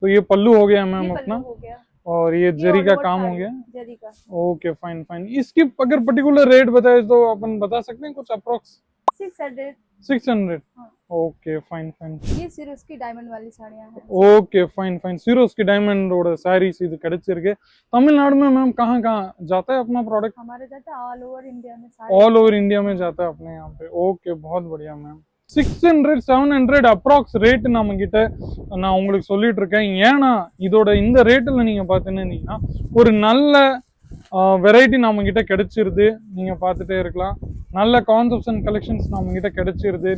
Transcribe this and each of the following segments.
तो ये पल्लू हो गया मैम ये अपना, पल्लू हो गया, और ये ये जरी ऑल का ओवर काम हो साड़ी गया। जरी का। Okay fine fine. इसकी अगर पर्टिकुलर रेट बताए तो अपन बता सकते हैं कुछ अप्रोक्स? 600। 600। हाँ। Okay fine fine. ये सिर्फ की डायमंड वाली साड़ियाँ हैं। Okay fine fine. सिरोस्की डायमंडோட சாரீஸ் இது கிடைச்சிருக்கு। तमिलनाडु में मैम कहाँ कहाँ जाता है अपना प्रोडक्ट? हमारे जाता है ऑल ओवर इंडिया में ऑल ओवर इंडिया में जाता है अपने यहाँ पे। ओके बहुत बढ़िया मैम। 600 700 அப்ராக்ஸ் ரேட் நம்ம கிட்ட நான் உங்களுக்கு சொல்லிட்டு இருக்கேன். ஏன்னா இதோட இந்த ரேட்டில் நீங்க பாத்தீங்கன்னா ஒரு நல்ல வெரைட்டி நம்ம கிட்ட கிடைச்சிருது, நீங்க பார்த்துட்டே இருக்கலாம். நல்ல கான்செப்ட்ஸ் அண்ட் கலெக்ஷன்ஸ் நம்ம கிட்ட கிடைச்சிருது.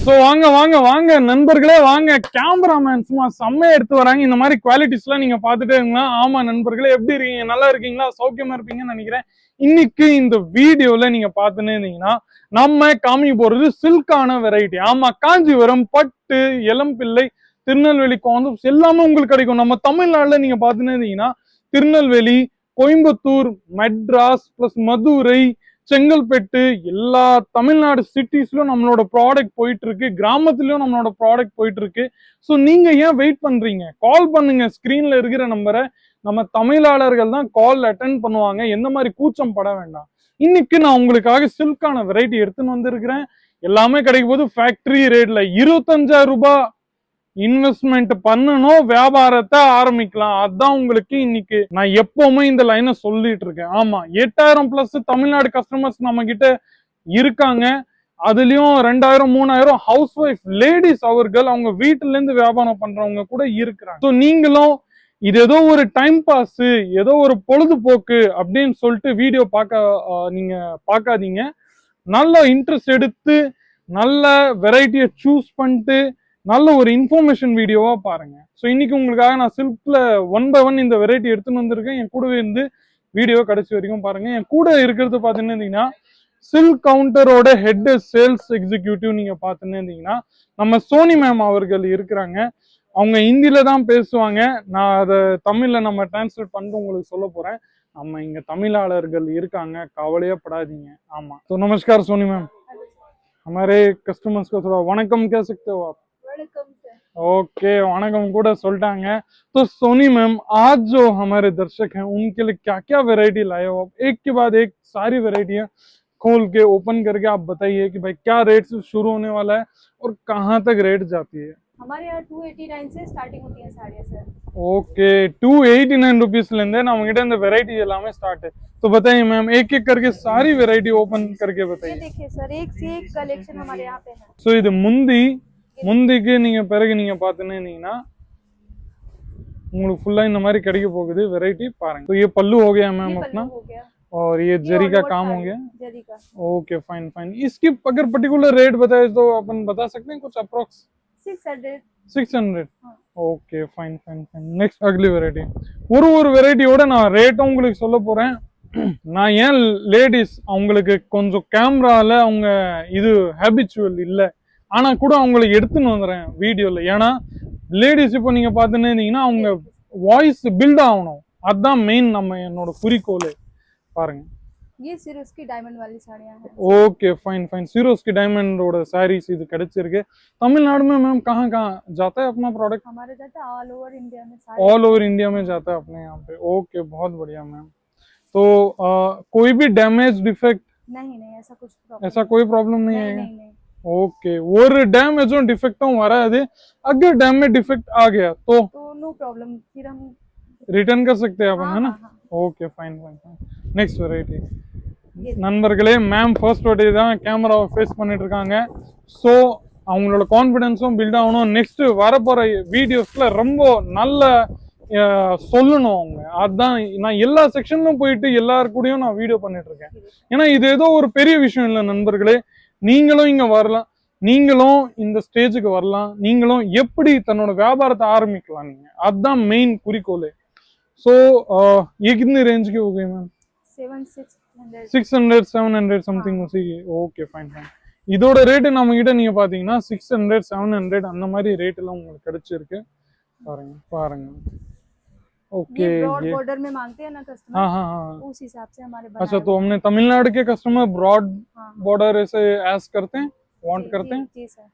ஸோ வாங்க வாங்க வாங்க நண்பர்களே வாங்க, கேமராமேன் சும்மா செம்மையா எடுத்து வராங்க. இந்த மாதிரி குவாலிட்டிஸ்லாம் நீங்க பார்த்துட்டே இருங்களா. ஆமா நண்பர்களே, எப்படி இருக்கீங்க? நல்லா இருக்கீங்களா? சௌக்கியமா இருப்பீங்கன்னு நினைக்கிறேன். இன்னைக்கு இந்த வீடியோல நீங்க பார்த்துன்னு இருந்தீங்கன்னா நம்ம காமிக்க போறது சில்கான வெரைட்டி. ஆமா, காஞ்சிபுரம் பட்டு, இளம்பிள்ளை, திருநெல்வேலி கான்செப்ட்ஸ் எல்லாமே உங்களுக்கு கிடைக்கும். நம்ம தமிழ்நாடுல நீங்க பார்த்துன்னு இருந்தீங்கன்னா திருநெல்வேலி, கோயம்புத்தூர், மெட்ராஸ் பிளஸ் மதுரை, செங்கல்பட்டு, எல்லா தமிழ்நாடு சிட்டிஸ்லயும் நம்மளோட ப்ராடக்ட் போயிட்டு இருக்கு. கிராமத்துலயும் நம்மளோட ப்ராடக்ட் போயிட்டு இருக்கு. ஸோ நீங்க ஏன் வெயிட் பண்றீங்க? கால் பண்ணுங்க. ஸ்கிரீன்ல இருக்கிற நம்பரை நம்ம தமிழாளர்கள் தான் கால் அட்டென்ட் பண்ணுவாங்க. எந்த மாதிரி கூச்சம் பட வேண்டாம். இன்னைக்கு நான் உங்களுக்காக சில்கான வெரைட்டி எடுத்துன்னு வந்திருக்கிறேன். எல்லாமே கிடைக்கும் போது ஃபேக்டரி ரேட்ல 25,000 ரூபாய் இன்வெஸ்ட்மெண்ட் பண்ணணும், வியாபாரத்தை ஆரம்பிக்கலாம். அதான் உங்களுக்கு இன்னைக்கு நான் எப்பவுமே இந்த லைனை சொல்லிட்டு இருக்கேன். ஆமா, 8000 பிளஸ் தமிழ்நாடு கஸ்டமர்ஸ் நம்ம கிட்ட இருக்காங்க. அதுலயும் 2000 3000 ஹவுஸ் ஒய்ஃப் லேடிஸ் அவர்கள் அவங்க வீட்டுல இருந்து வியாபாரம் பண்றவங்க கூட இருக்கிறாங்க. ஸோ நீங்களும் இது ஏதோ ஒரு டைம் பாஸ், ஏதோ ஒரு பொழுதுபோக்கு அப்படின்னு சொல்லிட்டு வீடியோ நீங்க பார்க்காதீங்க. நல்ல இன்ட்ரெஸ்ட் எடுத்து நல்ல வெரைட்டியை சூஸ் பண்ணிட்டு நல்ல ஒரு இன்ஃபர்மேஷன் வீடியோவா பாருங்க. ஸோ இன்னைக்கு உங்களுக்காக நான் சில்க்ல 1 by 1 இந்த வெரைட்டி எடுத்துன்னு வந்திருக்கேன். என் கூடவே இருந்து வீடியோ கடைசி வரைக்கும் பாருங்க. என் கூட இருக்கிறது பாத்தீங்கன்னா சில்க் கவுண்டரோட ஹெட் சேல்ஸ் எக்ஸிக்யூட்டிவ் நீங்க பாத்துன்னு இருந்தீங்கன்னா நம்ம சோனி மேம் அவர்கள் இருக்கிறாங்க. அவங்க ஹிந்தில தான் பேசுவாங்க. நான் அதை தமிழ்ல நம்ம டிரான்ஸ்லேட் பண்ணிட்டு உங்களுக்கு சொல்ல போறேன். நம்ம இங்க தமிழாளர்கள் இருக்காங்க, கவலையே படாதீங்க. ஆமா, तो नमस्कार सोनी मैम, हमारे कस्टमर्स को थोड़ा वणकम कह सकते हो आप? ओके, वणकम கூட சொல்லிட்டாங்க. तो सोनी मैम, आज जो हमारे दर्शक हैं उनके लिए क्या क्या वैरायटी लाए हो आप? एक के बाद एक सारी वैरायटियां खोल के ओपन करके आप बताइए कि भाई क्या रेट से शुरू होने वाला है और कहाँ तक रेट जाती है? हमारे यहाँ 289 से स्टार्टिंग होती है साड़ियाँ सर। ओके, 289 रुपीज लेंदे நம்ம கிட்ட இந்த வெரைட்டி எல்லாமே ஸ்டார்ட் है। तो बताइए मैम, एक एक करके सारी वैरायटी ओपन करके ये बताइए। देखिए सर, एक से एक कलेक्शन हमारे यहाँ पे है। सो இது முந்திக்கு நீங்க பிறகு நீங்க பாத்துனீங்கன்னா உங்களுக்கு फुल्ला இந்த மாதிரி கிடைக்க போகுது வெரைட்டி பாருங்க। तो ये पल्लू हो गया मैम ये अपना, पल्लू हो गया, और ये जरी ऑल का ओवर काम हो साड़ी गया। जरी का। Okay fine fine. इसकी अगर पर्टिकुलर रेट बताए तो अपन बता सकते हैं कुछ अप्रोक्स? 600। 600। हाँ। Okay fine fine fine. Next ugly variety. ஒரு வெரைட்டியோட நான் ரேட்டும் உங்களுக்கு சொல்ல போறேன். நான் ஏன் லேடிஸ் அவங்களுக்கு கொஞ்சம் கேமரால அவங்க இது ஹேபிச்சுவல் இல்லை, ஆனா கூட அவங்களுக்கு எடுத்துன்னு வந்துடுறேன் வீடியோல. ஏன்னா லேடிஸ் இப்போ நீங்க பார்த்துன்னு இருந்தீங்கன்னா அவங்க வாய்ஸ் பில்ட் ஆகணும். அதுதான் மெயின் நம்ம என்னோட குறிக்கோள். பாருங்க, ये सिर्फ की डायमंड वाली साड़ियाँ हैं। Okay fine fine. सिरोस्की डायमंडோட சாரீஸ் இது கிடைச்சிருக்கு। तमिलनाडु में मैम कहाँ कहाँ जाता है अपना प्रोडक्ट? हमारे जाता है ऑल ओवर इंडिया में ऑल ओवर इंडिया में जाता है अपने यहाँ पे। ओके बहुत बढ़िया मैम। तो कोई भी डैमेज डिफेक्ट? नहीं, ऐसा कुछ प्रॉब्लम ऐसा कोई प्रॉब्लम नहीं है? नहीं। ओके, ஒரு டேமேஜும் டிஃபெக்டும் வராது। अगर डैमेज डिफेक्ट आ गया तो नो प्रॉब्लम, फिर हम रिटर्न कर सकते हैं अपन, है ना? हाँ। Okay fine fine fine. Next variety நண்பர்களே, மேம் ஃபர்ஸ்ட் வாட்டி தான் கேமராவை ஃபேஸ் பண்ணிட்டு இருக்காங்க. ஸோ அவங்களோட கான்ஃபிடென்ஸும் பில்ட் ஆகணும். நெக்ஸ்ட் வரப்போற வீடியோஸ்ல ரொம்ப நல்ல சொல்லணும் அவங்க. அதுதான் நான் எல்லா செக்ஷன்லும் போயிட்டு எல்லாரு கூடயும் நான் வீடியோ பண்ணிட்டு இருக்கேன். ஏன்னா இது ஏதோ ஒரு பெரிய விஷயம் இல்லை நண்பர்களே. நீங்களும் இங்க வரலாம், நீங்களும் இந்த ஸ்டேஜுக்கு வரலாம், நீங்களும் எப்படி தன்னோட வியாபாரத்தை ஆரம்பிக்கலாம் நீங்க. அதுதான் மெயின் குறிக்கோள். ஸோ ये कितनी रेंज की हो गई मैम? 600 700 समथिंग उसी की। Okay fine fine. இதோட ரேட் நம்ம கிட்ட நீங்க பாத்தீங்கன்னா 600 700 அந்த மாதிரி ரேட் எல்லாம் உங்களுக்கு கிடைச்சிருக்கு। பாருங்க। ओके, ये ब्रॉड बॉर्डर में मांगते हैं ना कस्टमर। हाँ, उस हिसाब से हमारे अच्छा, तो हमने तमिलनाडु के कस्टमर ब्रॉड बॉर्डर ऐसे ऐस करते हैं, वांट करते हैं। जी सर।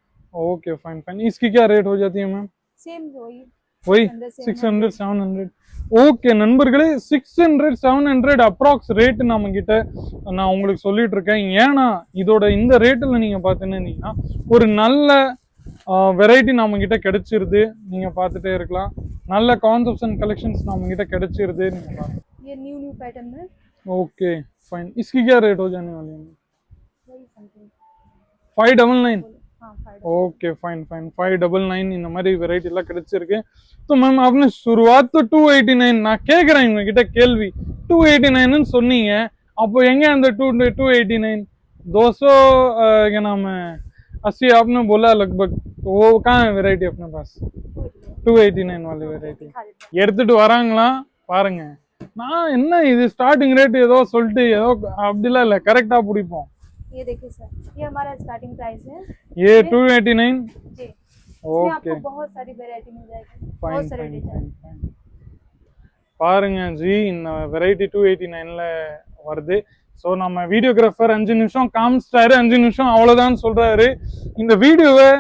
Okay fine fine. इसकी क्या रेट हो जाती है मैम? सेम वही वही 600 600 700 ஓகே நண்பர்களே 600 700 அப்ராக்ஸ் ரேட் நம்ம கிட்ட நான் உங்களுக்கு சொல்லிட்டு இருக்கேன். ஏன்னா இதோட இந்த ரேட்டில் நீங்க பார்த்தீங்கன்னா ஒரு நல்ல வெரைட்டி நம்ம கிட்ட கிடைச்சிருது. நீங்க பார்த்துட்டே இருக்கலாம். நல்ல கான்செப்ட்ஸ் அண்ட் கலெக்ஷன்ஸ் நம்ம கிட்ட கிடைச்சிருது. நீங்க பாருங்க. ये न्यू पैटर्न में ओके फाइन. इसकी क्या रेट हो जाने वाली है? वही समथिंग 599. हाँ 5 ओके फाइन फाइन 599 இந்த மாதிரி வெரைட்டி எல்லாம் கிடைச்சிருக்கு. तो मैम आपने शुरुआत तो 289 நான் கேக்குறேன் உங்ககிட்ட கேள்வி 289 ன்னு சொன்னீங்க. அப்போ எங்க அந்த 289 200 क्या नाम है 80 आपने बोला लगभग. तो वो कहाँ है वेराइटी अपने पास 289 वाली वेराइटी எடுத்துட்டு வராங்களா பாருங்க. நான் என்ன இது ஸ்டார்டிங் ரேட் ஏதோ சொல்லிட்டு ஏதோ அப்படிலாம் இல்ல கரெக்டா பிடிப்போம். ये देखिए सर ये हमारा स्टार्टिंग प्राइस है ये 289 जी इसमें ओके आपको बहुत सारी वैरायटी मिल जाएगी बहुत फाइन सारे फाइन डिजाइन फाइन பாருங்க ஜி இந்த வெரைட்டி 289ல வருது. ஸோ நம்ம வீடியோகிராஃபர் 5 நிமிஷம் காமிச்சிட்டாரு 5 நிமிஷம் அவ்வளோதான் சொல்றாரு. இந்த வீடியோவை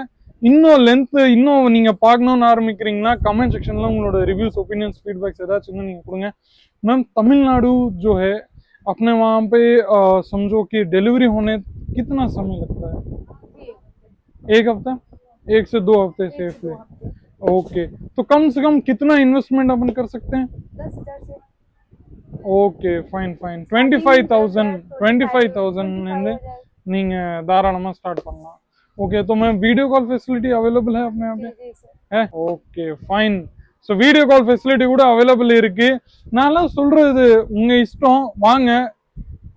இன்னும் லென்த் இன்னும் நீங்க பார்க்கணும்னு ஆரம்பிக்கிறீங்கன்னா கமெண்ட் செக்ஷன்ல உங்களோட ரிவ்யூஸ் ஒப்பீனியன்ஸ் ஃபீட்பேக்ஸ் ஏதாச்சும் நீங்க கொடுங்க. मैम तमिलनाडु जो है अपने वहाँ पे समझो कि डिलीवरी होने कितना समय लगता है? एक हफ्ता 1 से 2 हफ्ते सेफली. ओके तो कम से कम कितना इन्वेस्टमेंट अपन कर सकते हैं? 10,000 से ओके फाइन फाइन 25,000 இருந்து நீங்க தாராளமா ஸ்டார்ட் பண்ணலாம். ओके तो ma'am video call facility available है अपने यहाँ पे? जी सर है okay fine. So video call facility கூட அவைலபிள் இருக்கு. நான்லாம் சொல்றது உங்க இஷ்டம். வாங்க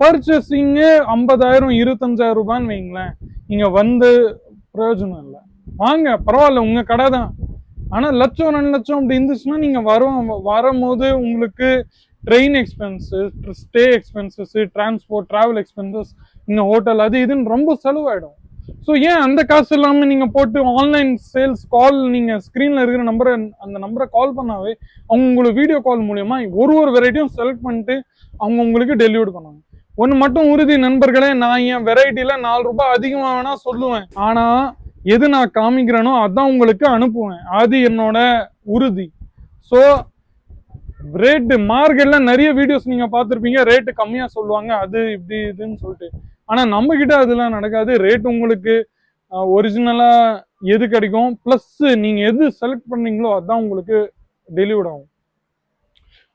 பர்ச்சேசிங்கு 50,000 25,000 ரூபான்னு வைங்களேன். நீங்க வந்து பிரயோஜனம் இல்லை. வாங்க பரவாயில்ல உங்க கடை தான். ஆனா லட்சம் 2 லட்சம் அப்படி இருந்துச்சுன்னா நீங்க வரும்போது உங்களுக்கு train expenses stay expenses transport travel expenses இங்க ஹோட்டல் அது இதுன்னு ரொம்ப செலவாயிடும். ஸோ ஏன் அந்த காசு இல்லாமல் நீங்கள் போட்டு ஆன்லைன் சேல்ஸ் கால் நீங்கள் ஸ்க்ரீனில் இருக்கிற அந்த நம்பரை கால் பண்ணாவே அவங்க உங்களுக்கு வீடியோ கால் மூலயமா ஒரு வெரைட்டியும் செலக்ட் பண்ணிட்டு அவங்க உங்களுக்கு டெலிவரி பண்ணுவாங்க. ஒன்று மட்டும் உறுதி நண்பர்களே, நான் என் வெரைட்டியில் 4 ரூபாய் அதிகமாக வேணா சொல்லுவேன். ஆனால் எது நான் காமிக்கிறேனோ அதான் உங்களுக்கு அனுப்புவேன். அது என்னோட உறுதி. ஸோ ரேட்டு மார்க்கெட்ல நிறைய வீடியோஸ் நீங்கள் பார்த்துருப்பீங்க. ரேட்டு கம்மியாக சொல்லுவாங்க அது இப்படி இதுன்னு சொல்லிட்டு. ஆனா நம்ம கிட்ட அதெல்லாம் நடக்காது. ரேட் உங்களுக்கு ஒரிஜினலா எது கிடைக்கும் பிளஸ் நீங்க எது செலக்ட் பண்ணீங்களோ அதான் உங்களுக்கு டெலிவர்ட் ஆகும்.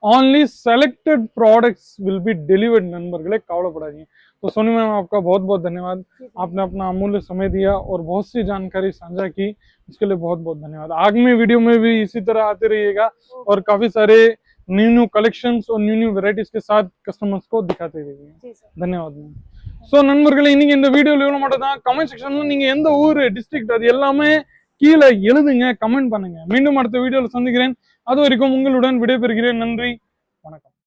Only selected products will be delivered नंबरगले कवड़पड़ाइए. तो सोनी मैम आपका बहुत बहुत धन्यवाद. आपने अपना अमूल्य समय दिया और बहुत सी जानकारी साझा की, उसके लिए बहुत बहुत धन्यवाद. आगामी वीडियो में भी इसी तरह आते रहिएगा और काफी सारे न्यू कलेक्शंस और न्यू वेराइटीज के साथ कस्टमर्स को दिखाते रहिएगा. धन्यवाद मैम. ஸோ நண்பர்களே இன்னைக்கு இந்த வீடியோவில் இவ்வளோ மட்டும் தான். கமெண்ட் செக்ஷன்ல நீங்க எந்த ஊர் டிஸ்ட்ரிக்ட் அது எல்லாமே கீழே எழுதுங்க, கமெண்ட் பண்ணுங்க. மீண்டும் அடுத்த வீடியோவில் சந்திக்கிறேன். அது வரைக்கும் உங்களுடன் விடைபெறுகிறேன். நன்றி.